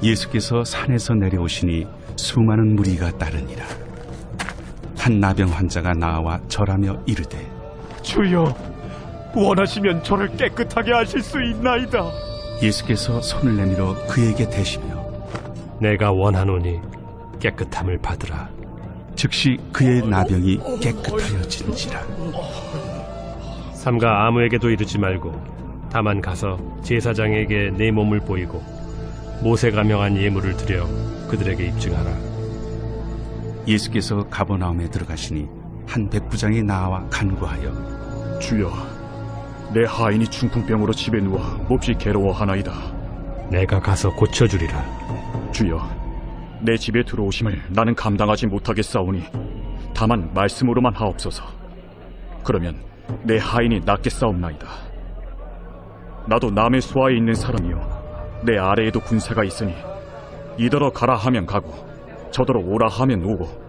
예수께서 산에서 내려오시니 수많은 무리가 따르니라. 한 나병 환자가 나와 절하며 이르되, 주여, 원하시면 저를 깨끗하게 하실 수 있나이다. 예수께서 손을 내밀어 그에게 대시며, 내가 원하노니 깨끗함을 받으라. 즉시 그의 나병이 깨끗하여진지라. 삼가 아무에게도 이르지 말고 다만 가서 제사장에게 내 몸을 보이고 모세가 명한 예물을 드려 그들에게 입증하라. 예수께서 가버나움에 들어가시니 한 백부장이 나와 간구하여, 주여, 내 하인이 중풍병으로 집에 누워 몹시 괴로워하나이다. 내가 가서 고쳐주리라. 주여, 내 집에 들어오심을 나는 감당하지 못하겠사오니 다만 말씀으로만 하옵소서. 그러면 내 하인이 낫겠사옵나이다. 나도 남의 수하에 있는 사람이요, 내 아래에도 군사가 있으니 이더러 가라 하면 가고 저더러 오라 하면 오고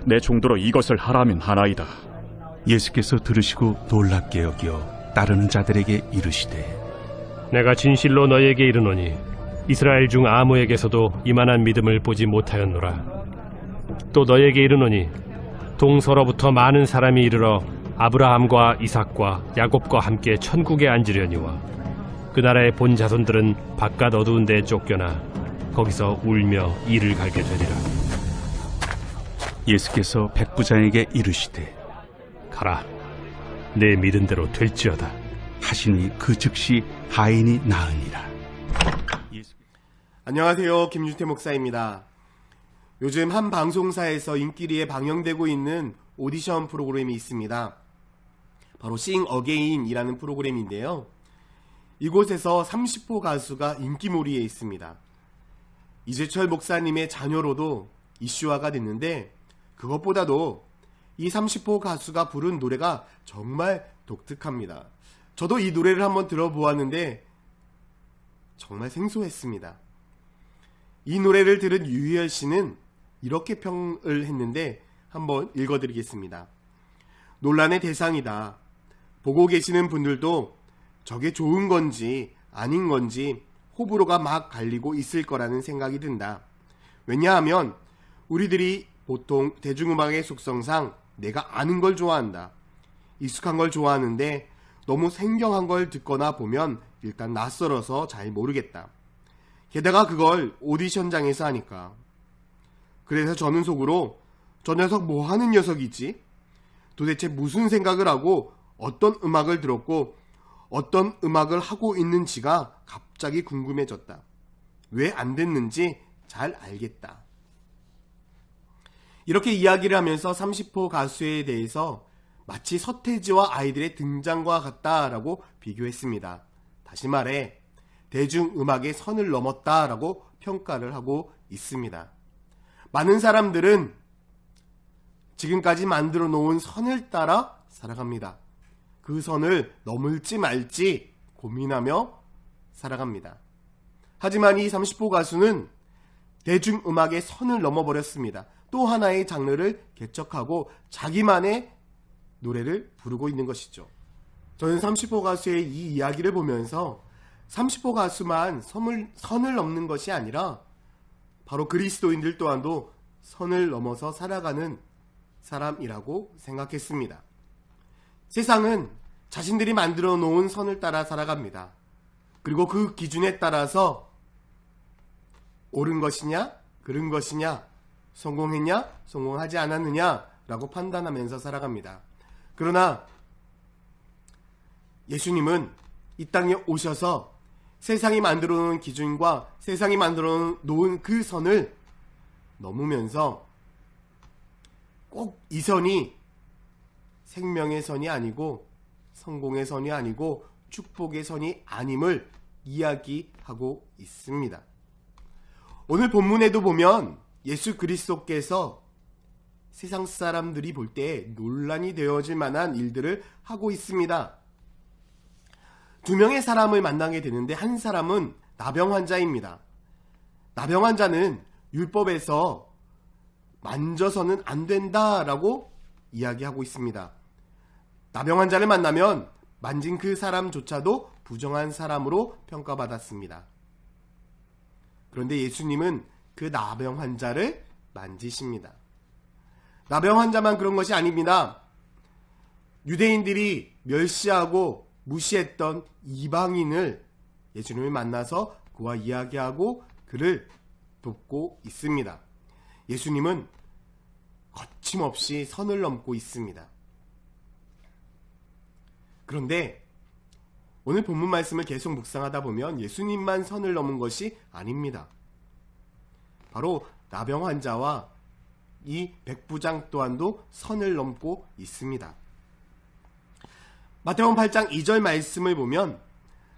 내 종더러 이것을 하라 하면 하나이다. 예수께서 들으시고 놀랍게 여겨 따르는 자들에게 이르시되, 내가 진실로 너희에게 이르노니 이스라엘 중 아무에게서도 이만한 믿음을 보지 못하였노라. 또 너희에게 이르노니 동서로부터 많은 사람이 이르러 아브라함과 이삭과 야곱과 함께 천국에 앉으려니와 그 나라의 본 자손들은 바깥 어두운 데에 쫓겨나 거기서 울며 이를 갈게 되리라. 예수께서 백부장에게 이르시되, 가라, 내 믿은 대로 될지어다 하시니 그 즉시 하인이 나으니라. 안녕하세요. 김준태 목사입니다. 요즘 한 방송사에서 인기리에 방영되고 있는 오디션 프로그램이 있습니다. 바로 싱 어게인이라는 프로그램인데요. 이곳에서 30호 가수가 인기몰이에 있습니다. 이재철 목사님의 자녀로도 이슈화가 됐는데, 그것보다도 이 30호 가수가 부른 노래가 정말 독특합니다. 저도 이 노래를 한번 들어보았는데 정말 생소했습니다. 이 노래를 들은 유희열 씨는 이렇게 평을 했는데 한번 읽어드리겠습니다. 논란의 대상이다. 보고 계시는 분들도 저게 좋은 건지 아닌 건지 호불호가 막 갈리고 있을 거라는 생각이 든다. 왜냐하면 우리들이 보통 대중음악의 속성상 내가 아는 걸 좋아한다. 익숙한 걸 좋아하는데 너무 생경한 걸 듣거나 보면 일단 낯설어서 잘 모르겠다. 게다가 그걸 오디션장에서 하니까. 그래서 저는 속으로 저 녀석 뭐 하는 녀석이지? 도대체 무슨 생각을 하고 어떤 음악을 들었고 어떤 음악을 하고 있는지가 갑자기 궁금해졌다. 왜 안 됐는지 잘 알겠다. 이렇게 이야기를 하면서 30호 가수에 대해서 마치 서태지와 아이들의 등장과 같다라고 비교했습니다. 다시 말해 대중음악의 선을 넘었다라고 평가를 하고 있습니다. 많은 사람들은 지금까지 만들어 놓은 선을 따라 살아갑니다. 그 선을 넘을지 말지 고민하며 살아갑니다. 하지만 이 30호 가수는 대중음악의 선을 넘어버렸습니다. 또 하나의 장르를 개척하고 자기만의 노래를 부르고 있는 것이죠. 저는 30호 가수의 이 이야기를 보면서 30호 가수만 선을 넘는 것이 아니라 바로 그리스도인들 또한도 선을 넘어서 살아가는 사람이라고 생각했습니다. 세상은 자신들이 만들어 놓은 선을 따라 살아갑니다. 그리고 그 기준에 따라서 옳은 것이냐, 그른 것이냐, 성공했냐, 성공하지 않았느냐 라고 판단하면서 살아갑니다. 그러나 예수님은 이 땅에 오셔서 세상이 만들어 놓은 기준과 세상이 만들어 놓은 그 선을 넘으면서 꼭 이 선이 생명의 선이 아니고 성공의 선이 아니고 축복의 선이 아님을 이야기하고 있습니다. 오늘 본문에도 보면 예수 그리스도께서 세상 사람들이 볼 때 논란이 되어질 만한 일들을 하고 있습니다. 두 명의 사람을 만나게 되는데 한 사람은 나병 환자입니다. 나병 환자는 율법에서 만져서는 안 된다라고 이야기하고 있습니다. 나병 환자를 만나면 만진 그 사람조차도 부정한 사람으로 평가받았습니다. 그런데 예수님은 그 나병 환자를 만지십니다. 나병 환자만 그런 것이 아닙니다. 유대인들이 멸시하고 무시했던 이방인을 예수님을 만나서 그와 이야기하고 그를 돕고 있습니다. 예수님은 거침없이 선을 넘고 있습니다. 그런데 오늘 본문 말씀을 계속 묵상하다 보면 예수님만 선을 넘은 것이 아닙니다. 바로 나병 환자와 이 백부장 또한도 선을 넘고 있습니다. 마태복음 8장 2절 말씀을 보면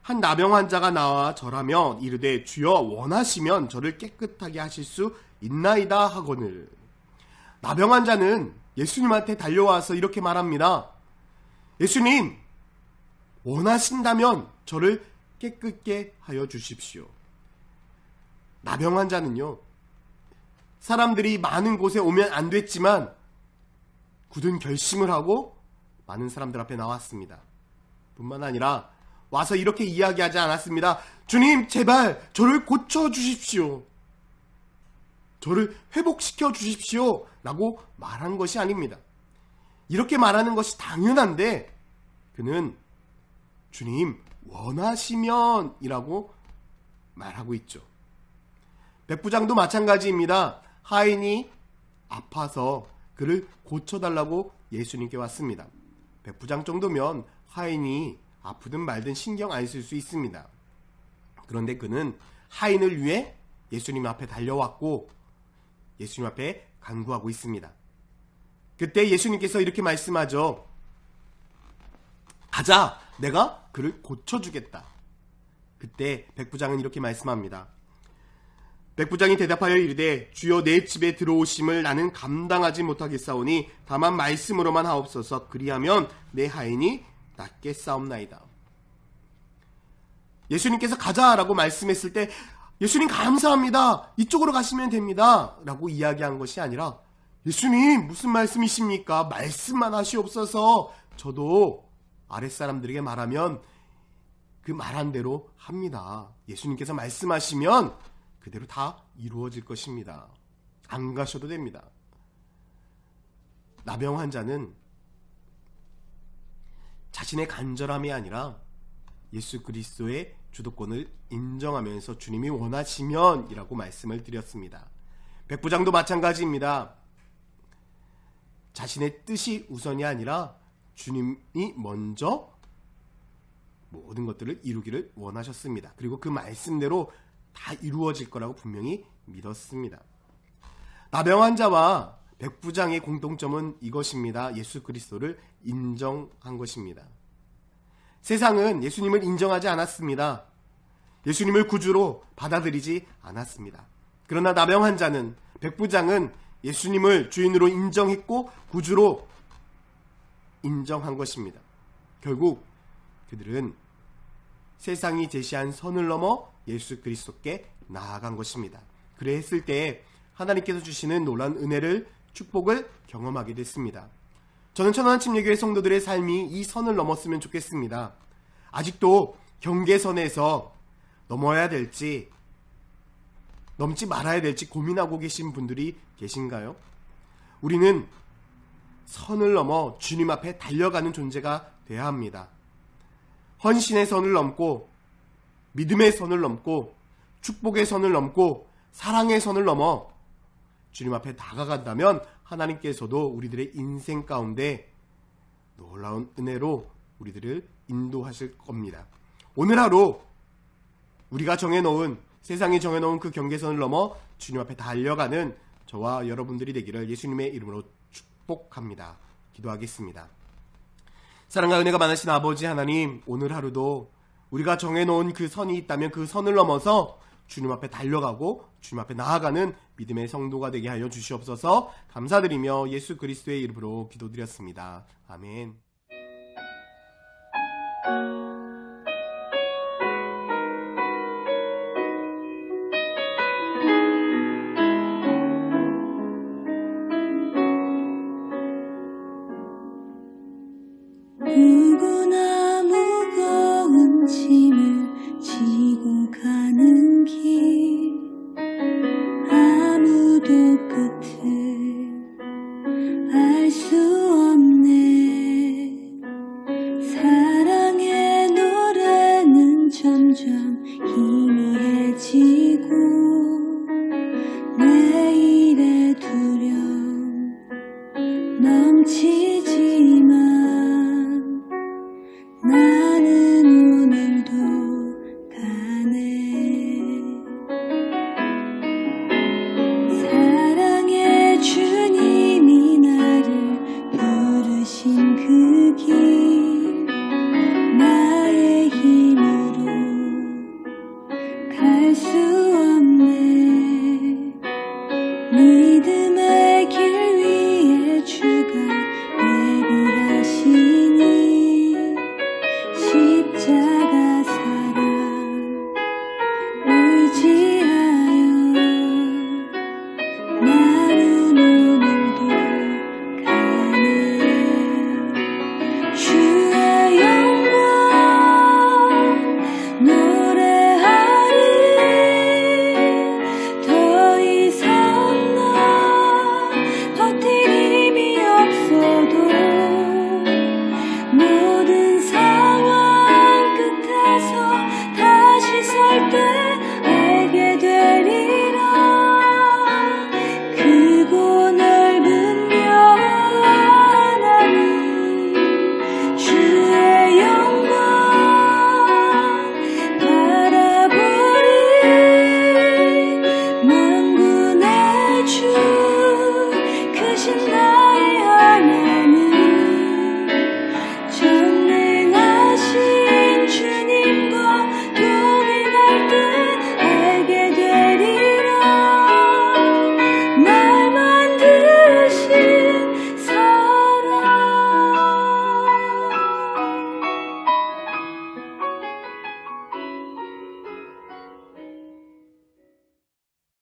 한 나병 환자가 나와 절하며 이르되 주여 원하시면 저를 깨끗하게 하실 수 있나이다 하거늘. 나병 환자는 예수님한테 달려와서 이렇게 말합니다. 예수님, 원하신다면 저를 깨끗게 하여 주십시오. 나병 환자는요, 사람들이 많은 곳에 오면 안 됐지만 굳은 결심을 하고 많은 사람들 앞에 나왔습니다. 뿐만 아니라 와서 이렇게 이야기하지 않았습니다. 주님, 제발 저를 고쳐주십시오. 저를 회복시켜 주십시오. 라고 말한 것이 아닙니다. 이렇게 말하는 것이 당연한데 그는 주님, 원하시면 이라고 말하고 있죠. 백부장도 마찬가지입니다. 하인이 아파서 그를 고쳐달라고 예수님께 왔습니다. 백부장 정도면 하인이 아프든 말든 신경 안 쓸 수 있습니다. 그런데 그는 하인을 위해 예수님 앞에 달려왔고 예수님 앞에 간구하고 있습니다. 그때 예수님께서 이렇게 말씀하죠. 가자, 내가 그를 고쳐주겠다. 그때 백부장은 이렇게 말씀합니다. 백부장이 대답하여 이르되 주여 내 집에 들어오심을 나는 감당하지 못하겠사오니 다만 말씀으로만 하옵소서. 그리하면 내 하인이 낫겠사옵나이다. 예수님께서 가자라고 말씀했을 때 예수님 감사합니다. 이쪽으로 가시면 됩니다. 라고 이야기한 것이 아니라 예수님 무슨 말씀이십니까? 말씀만 하시옵소서. 저도 아랫사람들에게 말하면 그 말한 대로 합니다. 예수님께서 말씀하시면 그대로 다 이루어질 것입니다. 안 가셔도 됩니다. 나병 환자는 자신의 간절함이 아니라 예수 그리스도의 주도권을 인정하면서 주님이 원하시면 이라고 말씀을 드렸습니다. 백부장도 마찬가지입니다. 자신의 뜻이 우선이 아니라 주님이 먼저 모든 것들을 이루기를 원하셨습니다. 그리고 그 말씀대로 다 이루어질 거라고 분명히 믿었습니다. 나병 환자와 백부장의 공통점은 이것입니다. 예수 그리스도를 인정한 것입니다. 세상은 예수님을 인정하지 않았습니다. 예수님을 구주로 받아들이지 않았습니다. 그러나 나병 환자는, 백부장은 예수님을 주인으로 인정했고 구주로 인정한 것입니다. 결국 그들은 세상이 제시한 선을 넘어 예수 그리스도께 나아간 것입니다. 그랬을 때 하나님께서 주시는 놀라운 은혜를, 축복을 경험하게 됐습니다. 저는 천안침례교회 성도들의 삶이 이 선을 넘었으면 좋겠습니다. 아직도 경계선에서 넘어야 될지 넘지 말아야 될지 고민하고 계신 분들이 계신가요? 우리는 선을 넘어 주님 앞에 달려가는 존재가 되어야 합니다. 헌신의 선을 넘고 믿음의 선을 넘고 축복의 선을 넘고 사랑의 선을 넘어 주님 앞에 다가간다면 하나님께서도 우리들의 인생 가운데 놀라운 은혜로 우리들을 인도하실 겁니다. 오늘 하루 우리가 정해놓은, 세상이 정해놓은 그 경계선을 넘어 주님 앞에 달려가는 저와 여러분들이 되기를 예수님의 이름으로 축복합니다. 기도하겠습니다. 사랑과 은혜가 많으신 아버지 하나님, 오늘 하루도 우리가 정해놓은 그 선이 있다면 그 선을 넘어서 주님 앞에 달려가고 주님 앞에 나아가는 믿음의 성도가 되게 하여 주시옵소서. 감사드리며 예수 그리스도의 이름으로 기도드렸습니다. 아멘. 누구나 무거운 짐을 지고 가는 길 모두 끝을